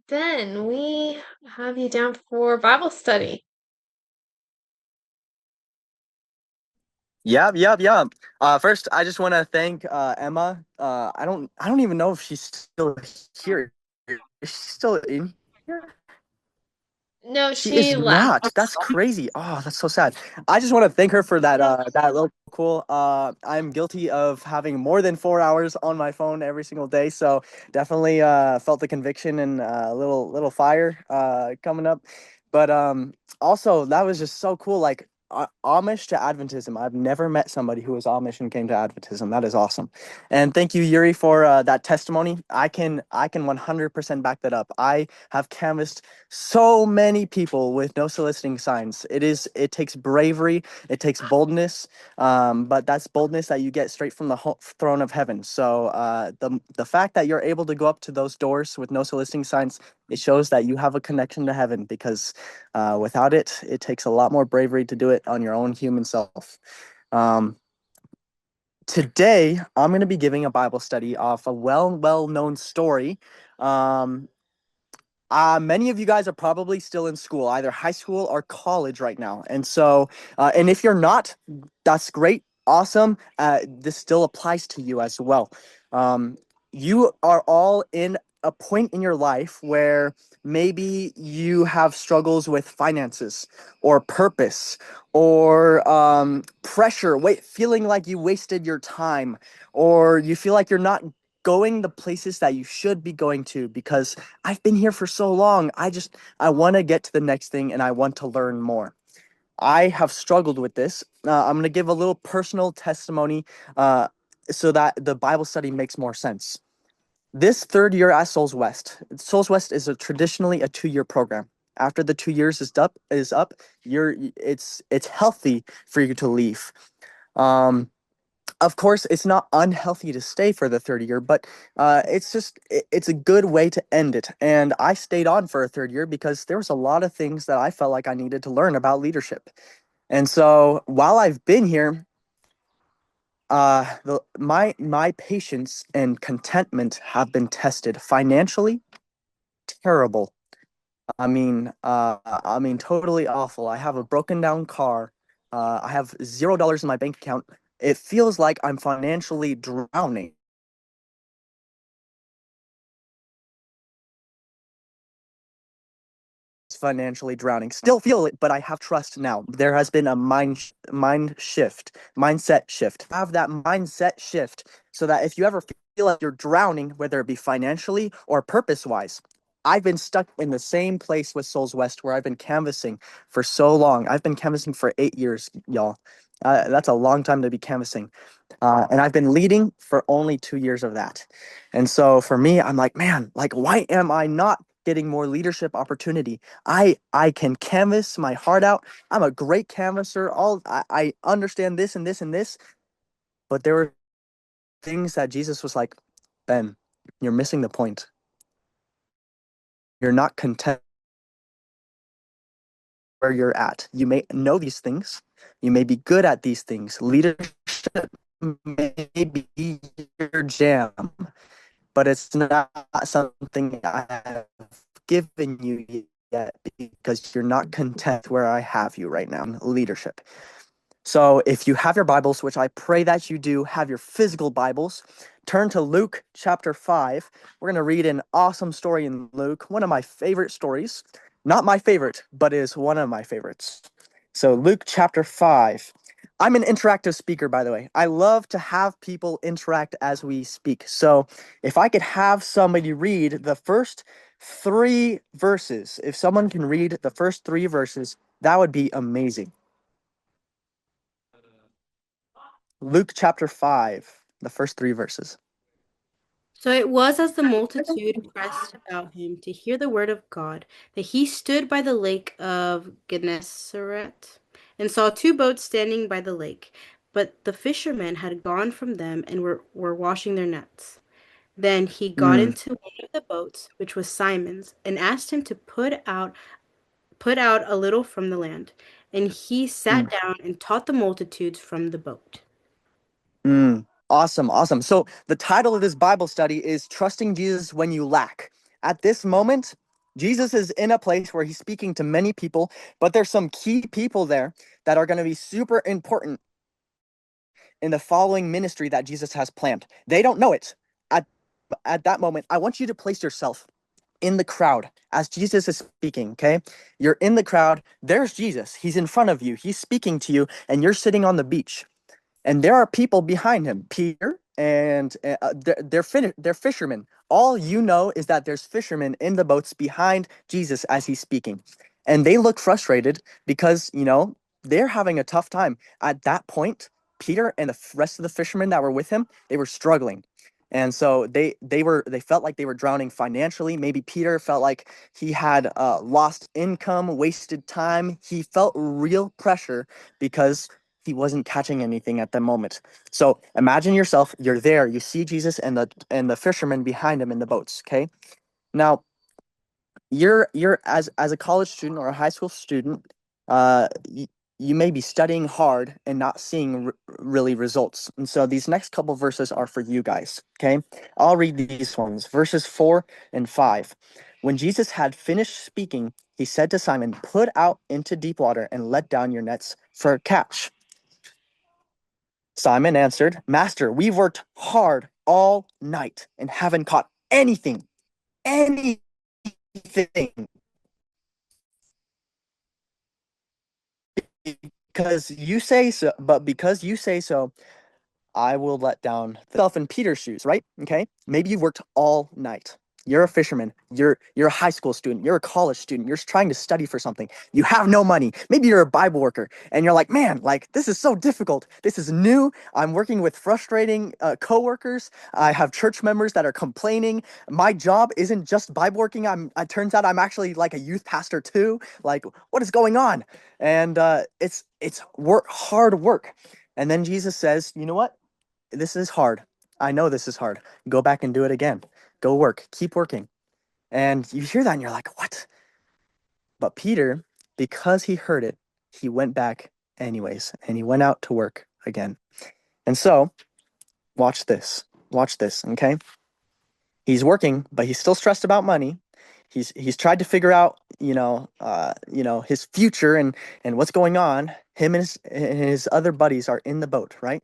Ben, we have you down for Bible study. Yep, yep, yep. First, I just want to thank Emma. I don't even know if she's still here. Is she still in here? No, She she is not. left. That's crazy. Oh, that's so sad. I just want to thank her for that little cool. I'm guilty of having more than 4 hours on my phone every single day, so definitely felt the conviction and a little fire coming up. But also that was just so cool. Like Amish to Adventism. I've never met somebody who was Amish and came to Adventism. That is awesome. And thank you, Yuri, for that testimony. I can 100% back that up. I have canvassed so many people with no soliciting signs. It takes bravery, it takes boldness, but that's boldness that you get straight from the throne of heaven. So the fact that you're able to go up to those doors with no soliciting signs, it shows that you have a connection to heaven, because without it, it takes a lot more bravery to do it on your own human self. um, Today I'm going to be giving a Bible study off a well known story. um, Many of you guys are probably still in school, either high school or college right now. And if you're not, that's great. Awesome. This still applies to you as well. Um, you are all in a point in your life where maybe you have struggles with finances or purpose or pressure, feeling like you wasted your time, or you feel like you're not going the places that you should be going to because I've been here for so long. I want to get to the next thing and I want to learn more. I have struggled with this. I'm going to give a little personal testimony uh, so that the Bible study makes more sense. This third year at Souls West is traditionally a 2 year program. After the 2 years is up, it's healthy for you to leave. Um, of course, it's not unhealthy to stay for the third year, but it's a good way to end it. And I stayed on for a third year because there was a lot of things that I felt like I needed to learn about leadership. And so while I've been here, my patience and contentment have been tested. Financially, terrible. I mean, totally awful. I have a broken down car. I have $0 in my bank account. It feels like I'm financially drowning. Financially drowning. Still feel it, but I have trust now. There has been a mindset shift. Have that mindset shift so that if you ever feel like you're drowning, whether it be financially or purpose wise. I've been stuck in the same place with Souls West where I've been canvassing for so long. I've been canvassing for 8 years, y'all. That's a long time to be canvassing. And I've been leading for only 2 years of that. And so for me, I'm like, man, like, why am I not getting more leadership opportunity? I can canvas my heart out. I'm a great canvasser. I understand this and this and this, but there were things that Jesus was like, Ben, you're missing the point. You're not content where you're at. You may know these things. You may be good at these things. Leadership may be your jam, but it's not something I have given you yet because you're not content where I have you right now in leadership. So if you have your Bibles, which I pray that you do, have your physical Bibles, turn to Luke chapter 5. We're going to read an awesome story in Luke, one of my favorite stories. Not my favorite, but is one of my favorites. So Luke chapter 5. I'm an interactive speaker, by the way. I love to have people interact as we speak. So if I could have somebody read the first 3 verses, if someone can read the first 3 verses, that would be amazing. Luke chapter 5, the first 3 verses. So it was as the multitude pressed about him to hear the word of God that he stood by the lake of Gennesaret and saw two boats standing by the lake. But the fishermen had gone from them and were washing their nets. Then he got Mm, into one of the boats, which was Simon's, and asked him to put out a little from the land. And he sat mm, down and taught the multitudes from the boat. mm. Awesome, awesome. So the title of this Bible study is Trusting Jesus When You Lack. At this moment, Jesus is in a place where he's speaking to many people, but there's some key people there that are going to be super important in the following ministry that Jesus has planned. They don't know it. At, at that moment, I want you to place yourself in the crowd as Jesus is speaking, okay? You're in the crowd. There's Jesus. He's in front of you. He's speaking to you, and you're sitting on the beach. And there are people behind him, Peter, and they're fishermen. All you know is that there's fishermen in the boats behind Jesus as he's speaking. And they look frustrated because, they're having a tough time. At that point, Peter and the rest of the fishermen that were with him, they were struggling. And so they felt like they were drowning financially. Maybe Peter felt like he had lost income, wasted time. He felt real pressure because he wasn't catching anything at the moment. So imagine yourself, you're there, you see Jesus and the fishermen behind him in the boats, okay? Now, you're as a college student or a high school student, you may be studying hard and not seeing really results. And so these next couple verses are for you guys, okay? I'll read these ones, verses 4 and 5. When Jesus had finished speaking, he said to Simon, "Put out into deep water and let down your nets for a catch." Simon answered, "Master, we've worked hard all night and haven't caught anything, anything. Because you say so, I will let down myself in Peter's shoes, right? Okay. Maybe you've worked all night. You're a fisherman. You're a high school student. You're a college student. You're trying to study for something. You have no money. Maybe you're a Bible worker, and you're like, man, like this is so difficult. This is new. I'm working with frustrating coworkers. I have church members that are complaining. My job isn't just Bible working. It turns out I'm actually like a youth pastor too. Like, what is going on? And it's hard work. And then Jesus says, you know what? This is hard. I know this is hard. Go back and do it again. Go work. Keep working. And you hear that and you're like, what? But Peter, because he heard it, he went back anyways and he went out to work again. And so, watch this. Watch this, okay? He's working, but he's still stressed about money. He's tried to figure out, his future and what's going on. Him and his other buddies are in the boat, right?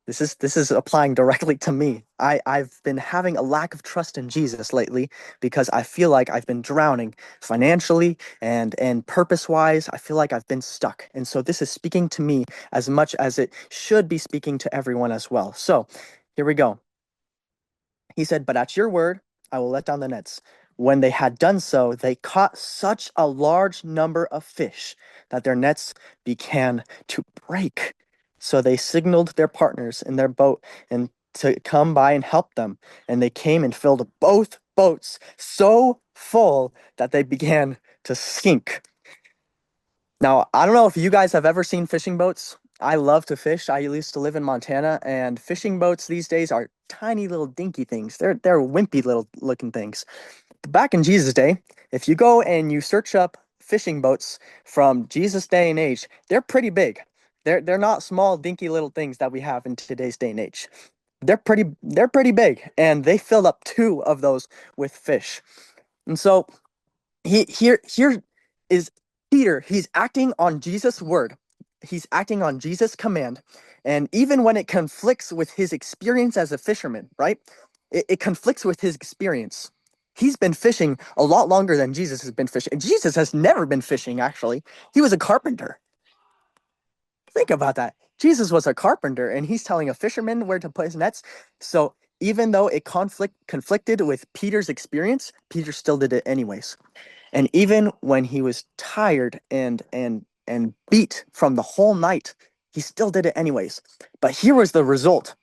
This is applying directly to me. I've been having a lack of trust in Jesus lately because I feel like I've been drowning financially and purpose-wise. I feel like I've been stuck. And so this is speaking to me as much as it should be speaking to everyone as well. So here we go. He said, "But at your word, I will let down the nets." When they had done so, they caught such a large number of fish that their nets began to break. So they signaled their partners in their boat and to come by and help them. And they came and filled both boats so full that they began to sink. Now, I don't know if you guys have ever seen fishing boats. I love to fish. I used to live in Montana, and fishing boats these days are tiny little dinky things. They're wimpy little looking things. Back in Jesus' day, if you go and you search up fishing boats from Jesus' day and age, they're pretty big. They're not small dinky little things that we have in today's day and age. They're pretty big, and they filled up two of those with fish. And so here is Peter. He's acting on Jesus' word. He's acting on Jesus' command. And even when it conflicts with his experience as a fisherman, right? It conflicts with his experience. He's been fishing a lot longer than Jesus has been fishing. Jesus has never been fishing, actually. He was a carpenter. Think about that. Jesus was a carpenter, and he's telling a fisherman where to put his nets. So even though it conflicted with Peter's experience, Peter still did it anyways. And even when he was tired and beat from the whole night, he still did it anyways. But here was the result.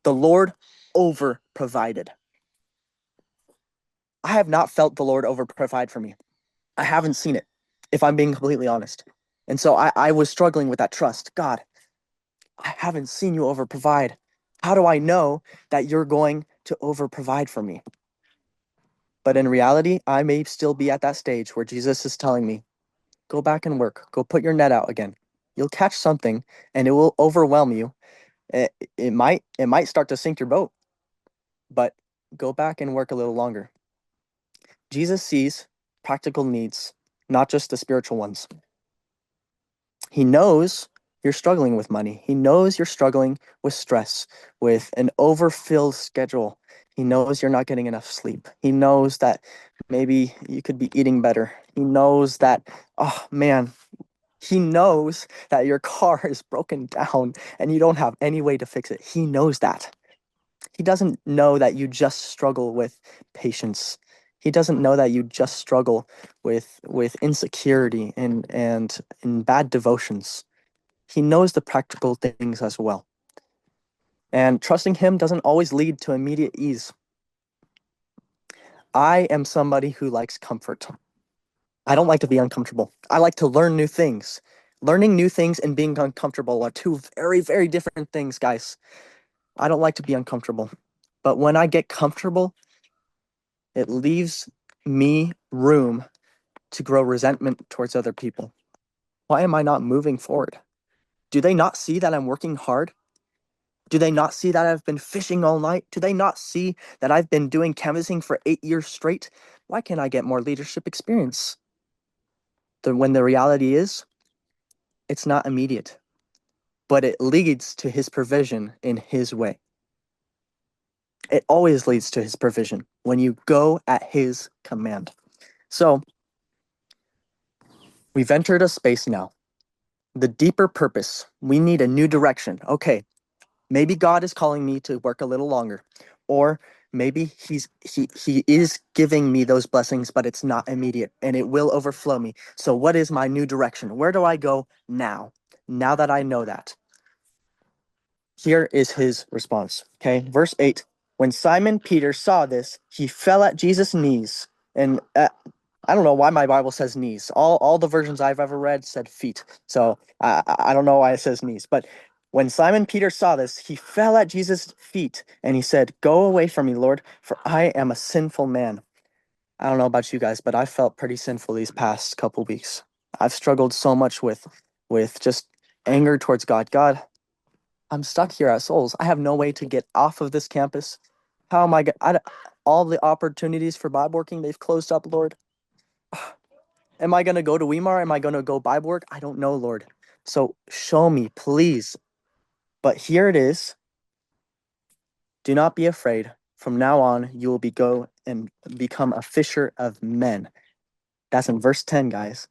The Lord over provided. I have not felt the Lord over provide for me. I haven't seen it, if I'm being completely honest. And so I was struggling with that trust. God, I haven't seen you over provide. How do I know that you're going to over provide for me? But in reality, I may still be at that stage where Jesus is telling me, go back and work. Go put your net out again. You'll catch something and it will overwhelm you. It might start to sink your boat, but go back and work a little longer. Jesus sees practical needs, not just the spiritual ones. He knows you're struggling with money. He knows you're struggling with stress, with an overfilled schedule. He knows you're not getting enough sleep. He knows that maybe you could be eating better. He knows that, oh man, he knows that your car is broken down and you don't have any way to fix it. He knows that. He doesn't know that you just struggle with patience. He doesn't know that you just struggle with insecurity and bad devotions. He knows the practical things as well. And trusting him doesn't always lead to immediate ease. I am somebody who likes comfort. I don't like to be uncomfortable. I like to learn new things. Learning new things and being uncomfortable are two very, very different things, guys. I don't like to be uncomfortable. But when I get comfortable, it leaves me room to grow resentment towards other people. Why am I not moving forward? Do they not see that I'm working hard? Do they not see that I've been fishing all night? Do they not see that I've been doing canvassing for 8 years straight? Why can't I get more leadership experience? When the reality is, it's not immediate, but it leads to his provision in his way. It always leads to his provision when you go at his command. So we've entered a space now. The deeper purpose, we need a new direction. Okay, maybe God is calling me to work a little longer, or maybe he is giving me those blessings, but it's not immediate and it will overflow me. So what is my new direction? Where do I go now? Now that I know that. Here is his response. Okay, verse 8. When Simon Peter saw this, he fell at Jesus' knees. And I don't know why my Bible says knees. All the versions I've ever read said feet. So I don't know why it says knees. But when Simon Peter saw this, he fell at Jesus' feet and he said, "Go away from me, Lord, for I am a sinful man." I don't know about you guys, but I felt pretty sinful these past couple weeks. I've struggled so much with just anger towards God. God, I'm stuck here at Souls. I have no way to get off of this campus. How am I going? All the opportunities for Bible working, they've closed up, Lord. Am I going to go to Weimar? Am I going to go Bible work? I don't know, Lord. So show me, please. But here it is. Do not be afraid. From now on, you will go and become a fisher of men. That's in verse 10, guys.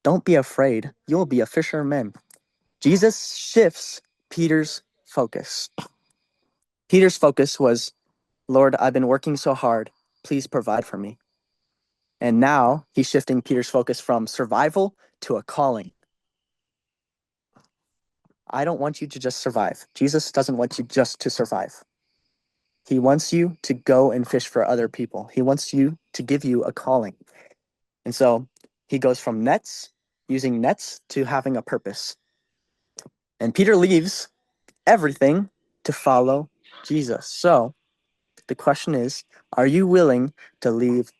Don't be afraid. You will be a fisher of men. Jesus shifts Peter's focus. Peter's focus was, Lord, I've been working so hard. Please provide for me. And now he's shifting Peter's focus from survival to a calling. I don't want you to just survive. Jesus doesn't want you just to survive. He wants you to go and fish for other people. He wants you to give you a calling. And so he goes from using nets, to having a purpose. And Peter leaves everything to follow Jesus. So the question is, are you willing to leave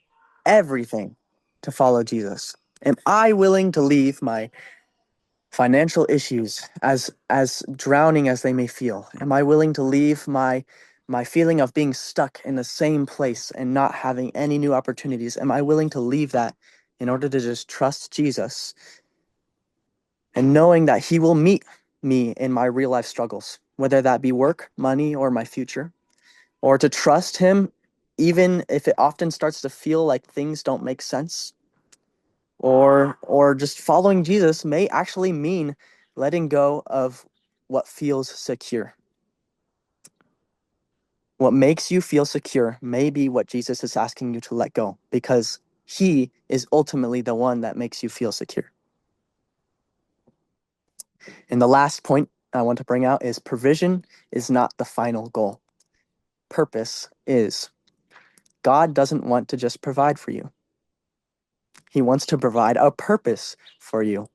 everything to follow Jesus? Am I willing to leave my financial issues, as drowning as they may feel? Am I willing to leave my feeling of being stuck in the same place and not having any new opportunities? Am I willing to leave that in order to just trust Jesus and knowing that he will meet me in my real life struggles, whether that be work, money, or my future? Or to trust him even if it often starts to feel like things don't make sense? Or just following Jesus may actually mean letting go of what feels secure. What makes you feel secure may be what Jesus is asking you to let go, because he is ultimately the one that makes you feel secure. And the last point I want to bring out is provision is not the final goal. Purpose is. God doesn't want to just provide for you. He wants to provide a purpose for you.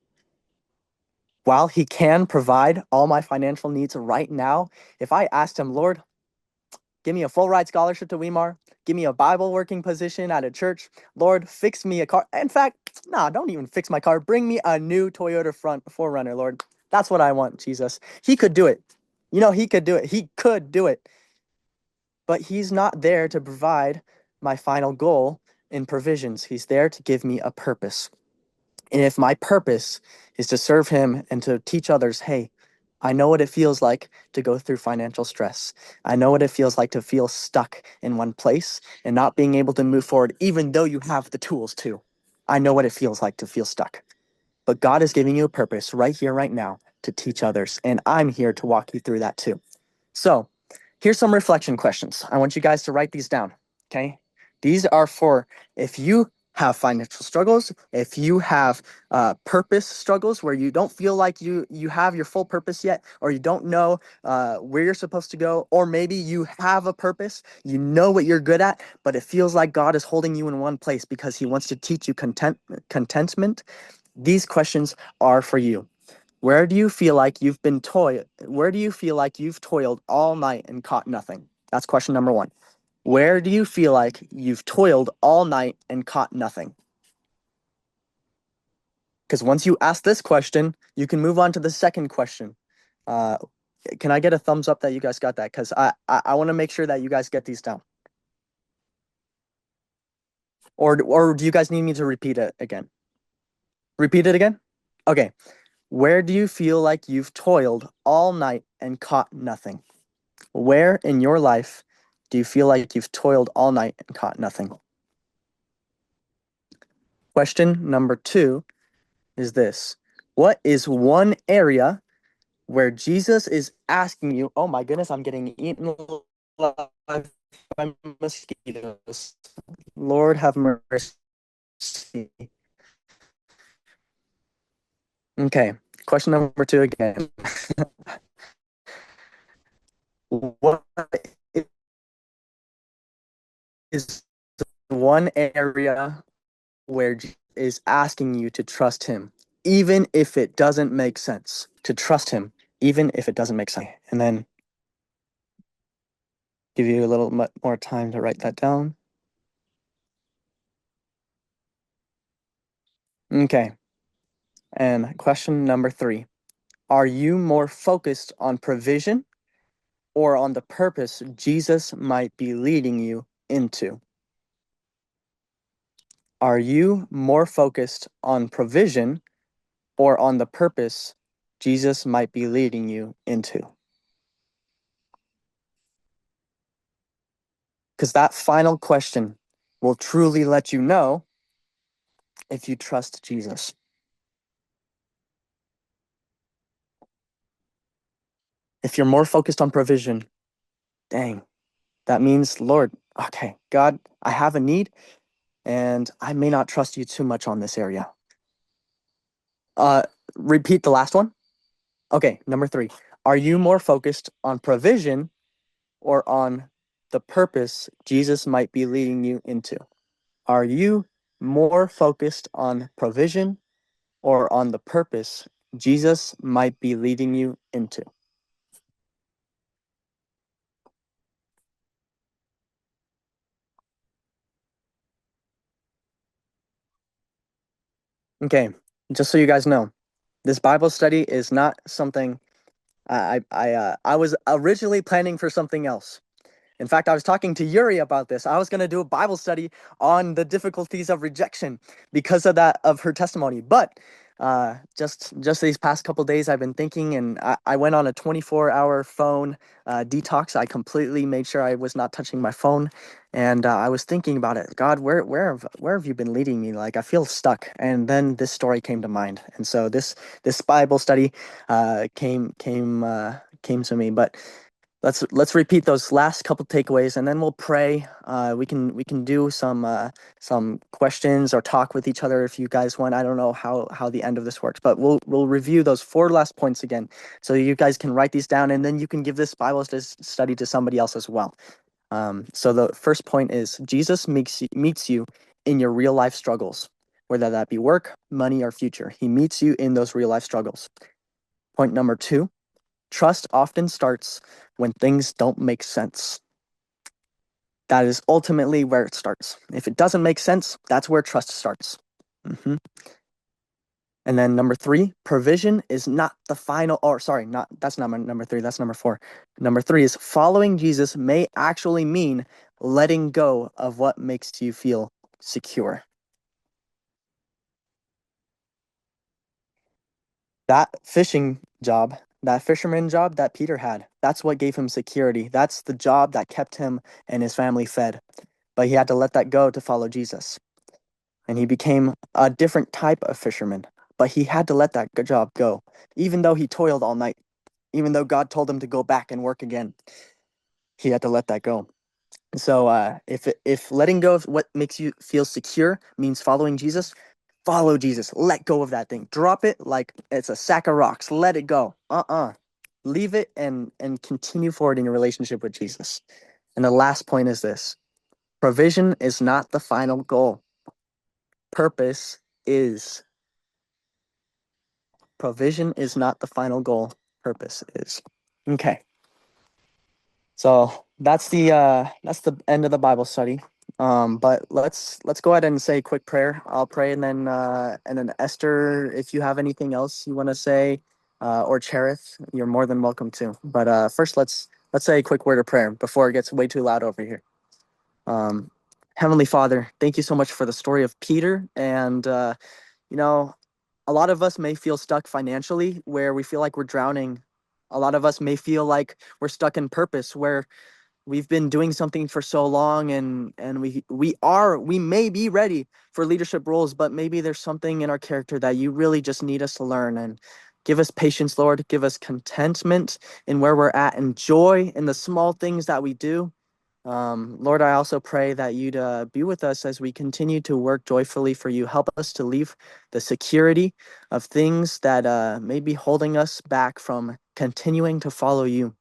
While he can provide all my financial needs right now, if I asked him, Lord, give me a full ride scholarship to Weimar, give me a Bible working position at a church, Lord, fix me a car. In fact, don't even fix my car. Bring me a new Toyota 4Runner, Lord. That's what I want, Jesus. He could do it. He could do it. He could do it. But he's not there to provide my final goal in provisions. He's there to give me a purpose. And if my purpose is to serve him and to teach others, hey, I know what it feels like to go through financial stress. I know what it feels like to feel stuck in one place and not being able to move forward, even though you have the tools to. I know what it feels like to feel stuck. But God is giving you a purpose right here, right now, to teach others. And I'm here to walk you through that too. So here's some reflection questions. I want you guys to write these down. Okay. These are for if you have financial struggles, if you have purpose struggles where you don't feel like you have your full purpose yet, or you don't know where you're supposed to go, or maybe you have a purpose, you know what you're good at, but it feels like God is holding you in one place because he wants to teach you contentment. These questions are for you. Where do you feel like you've been toiled? Where do you feel like you've toiled all night and caught nothing? That's question number one. Where do you feel like you've toiled all night and caught nothing? Because once you ask this question, you can move on to the second question. Uh, can I get a thumbs up that you guys got that? Because I want to make sure that you guys get these down. Or do you guys need me to repeat it again? Repeat it again? Okay. Where do you feel like you've toiled all night and caught nothing? Where in your life do you feel like you've toiled all night and caught nothing? Question number 2 is this. What is one area where Jesus is asking you, oh my goodness, I'm getting eaten alive by mosquitoes. Lord have mercy. Okay, question number 2 again. What is one area where Jesus is asking you to trust him, even if it doesn't make sense? To trust him, even if it doesn't make sense. And then give you a little more time to write that down. Okay. And question number 3. Are you more focused on provision or on the purpose Jesus might be leading you into? Are you more focused on provision or on the purpose Jesus might be leading you into? Because that final question will truly let you know if you trust Jesus. If you're more focused on provision, dang, that means, Lord, okay, God, I have a need and I may not trust you too much on this area. Uh, repeat the last one. Okay, number 3. Are you more focused on provision or on the purpose Jesus might be leading you into? Are you more focused on provision or on the purpose Jesus might be leading you into? Okay, just so you guys know, this Bible study is not something I was originally planning for something else. In fact, I was talking to Yuri about this. I was going to do a Bible study on the difficulties of rejection because of that, of her testimony. But just these past couple days, I've been thinking, and I went on a 24-hour phone detox. I completely made sure I was not touching my phone, and I was thinking about it. God, where have you been leading me? Like I feel stuck. And then this story came to mind, and so this Bible study came to me. But let's repeat those last couple takeaways, and then we'll pray. We can do some questions or talk with each other if you guys want. I don't know how the end of this works, but we'll review those 4 last points again, so you guys can write these down, and then you can give this Bible study to somebody else as well. So the first point is Jesus meets you in your real life struggles, whether that be work, money, or future. He meets you in those real life struggles. Point number 2. Trust often starts when things don't make sense. That is ultimately where it starts. If it doesn't make sense, that's where trust starts. And then number 3, provision is not the final, or sorry, that's not number 3, that's number 4. Number 3 is following Jesus may actually mean letting go of what makes you feel secure. That fishing job, that fisherman job that Peter had, that's what gave him security. That's the job that kept him and his family fed. But he had to let that go to follow Jesus. And he became a different type of fisherman. But he had to let that job go, even though he toiled all night, even though God told him to go back and work again. He had to let that go. So if letting go of what makes you feel secure means following Jesus, follow Jesus. Let go of that thing. Drop it like it's a sack of rocks. Let it go. Leave it and continue forward in your relationship with Jesus. And the last point is this: provision is not the final goal. Purpose is. Provision is not the final goal. Purpose is. Okay. So that's the end of the Bible study. But let's go ahead and say a quick prayer. I'll pray, and then Esther, if you have anything else you want to say, or Cherith, you're more than welcome to. But first, let's say a quick word of prayer before it gets way too loud over here. Um, Heavenly Father, thank you so much for the story of Peter, and you know, a lot of us may feel stuck financially, where we feel like we're drowning. A lot of us may feel like we're stuck in purpose, where we've been doing something for so long, and we may be ready for leadership roles, but maybe there's something in our character that you really just need us to learn. And give us patience, Lord. Give us contentment in where we're at, and joy in the small things that we do. Lord, I also pray that you'd be with us as we continue to work joyfully for you. Help us to leave the security of things that may be holding us back from continuing to follow you.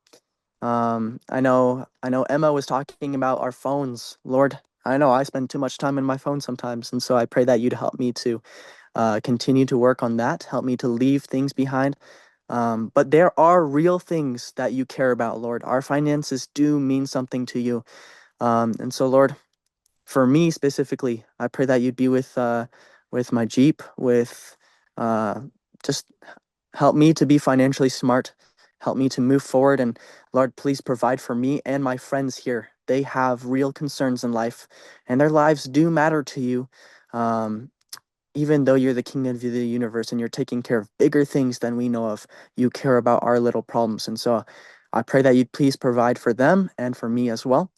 I know Emma was talking about our phones. Lord, I know I spend too much time in my phone sometimes, and so I pray that you'd help me to continue to work on that. Help me to leave things behind. But there are real things that you care about, Lord. Our finances do mean something to you. And so, Lord, for me specifically, I pray that you'd be with my Jeep, with uh, just help me to be financially smart, help me to move forward, and Lord, please provide for me and my friends here. They have real concerns in life, and their lives do matter to you. Um, Even though you're the king of the universe and you're taking care of bigger things than we know of, you care about our little problems. And so I pray that you'd please provide for them and for me as well.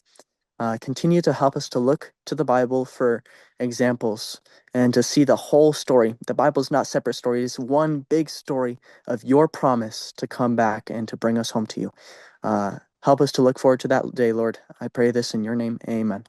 Continue to help us to look to the Bible for examples and to see the whole story. The Bible's not separate stories, it's one big story of your promise to come back and to bring us home to you. Help us to look forward to that day, Lord. I pray this in your name. Amen.